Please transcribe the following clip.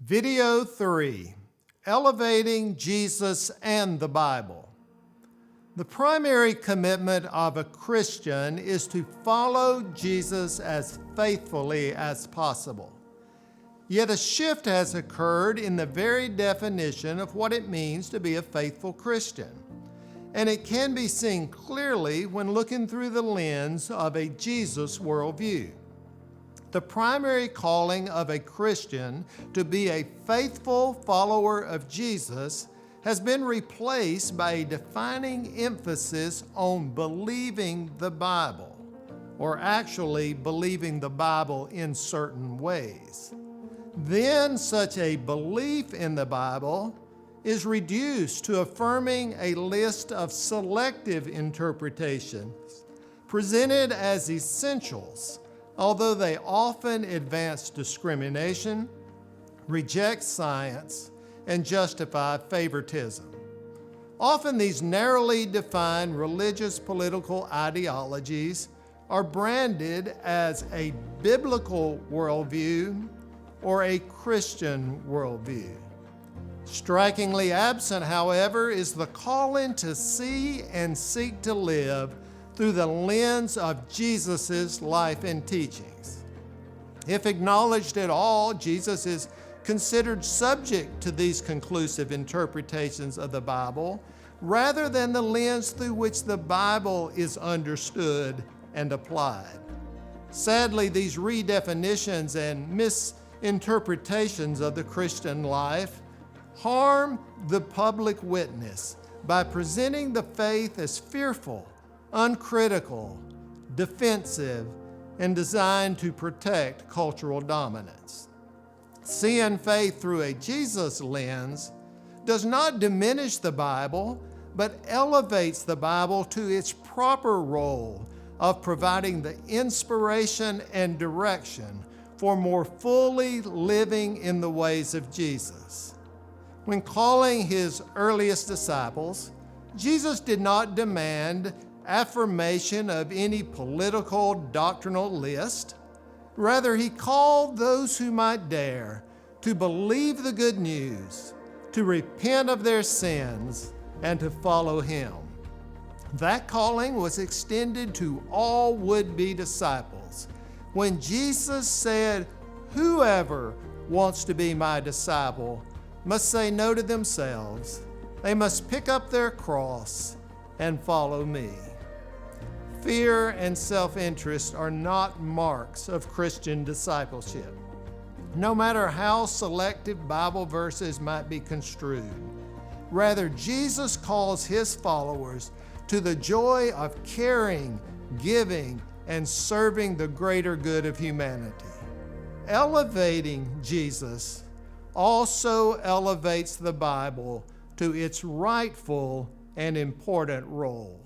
Video 3, Elevating Jesus and the Bible. The primary commitment of a Christian is to follow Jesus as faithfully as possible. Yet a shift has occurred in the very definition of what it means to be a faithful Christian, and it can be seen clearly when looking through the lens of a Jesus worldview. The primary calling of a Christian to be a faithful follower of Jesus has been replaced by a defining emphasis on believing the Bible, or actually believing the Bible in certain ways. Then such a belief in the Bible is reduced to affirming a list of selective interpretations presented as essentials, although they often advance discrimination, reject science, and justify favoritism. Often these narrowly defined religious political ideologies are branded as a biblical worldview or a Christian worldview. Strikingly absent, however, is the calling to see and seek to live through the lens of Jesus' life and teachings. If acknowledged at all, Jesus is considered subject to these conclusive interpretations of the Bible rather than the lens through which the Bible is understood and applied. Sadly, these redefinitions and misinterpretations of the Christian life harm the public witness by presenting the faith as fearful, uncritical, defensive, and designed to protect cultural dominance. Seeing faith through a Jesus lens does not diminish the Bible, but elevates the Bible to its proper role of providing the inspiration and direction for more fully living in the ways of Jesus. When calling his earliest disciples, Jesus did not demand affirmation of any political doctrinal list. Rather, he called those who might dare to believe the good news, to repent of their sins, and to follow him. That calling was extended to all would-be disciples when Jesus said, "Whoever wants to be my disciple must say no to themselves. They must pick up their cross and follow me." Fear and self-interest are not marks of Christian discipleship, no matter how selective Bible verses might be construed. Rather, Jesus calls his followers to the joy of caring, giving, and serving the greater good of humanity. Elevating Jesus also elevates the Bible to its rightful and important role.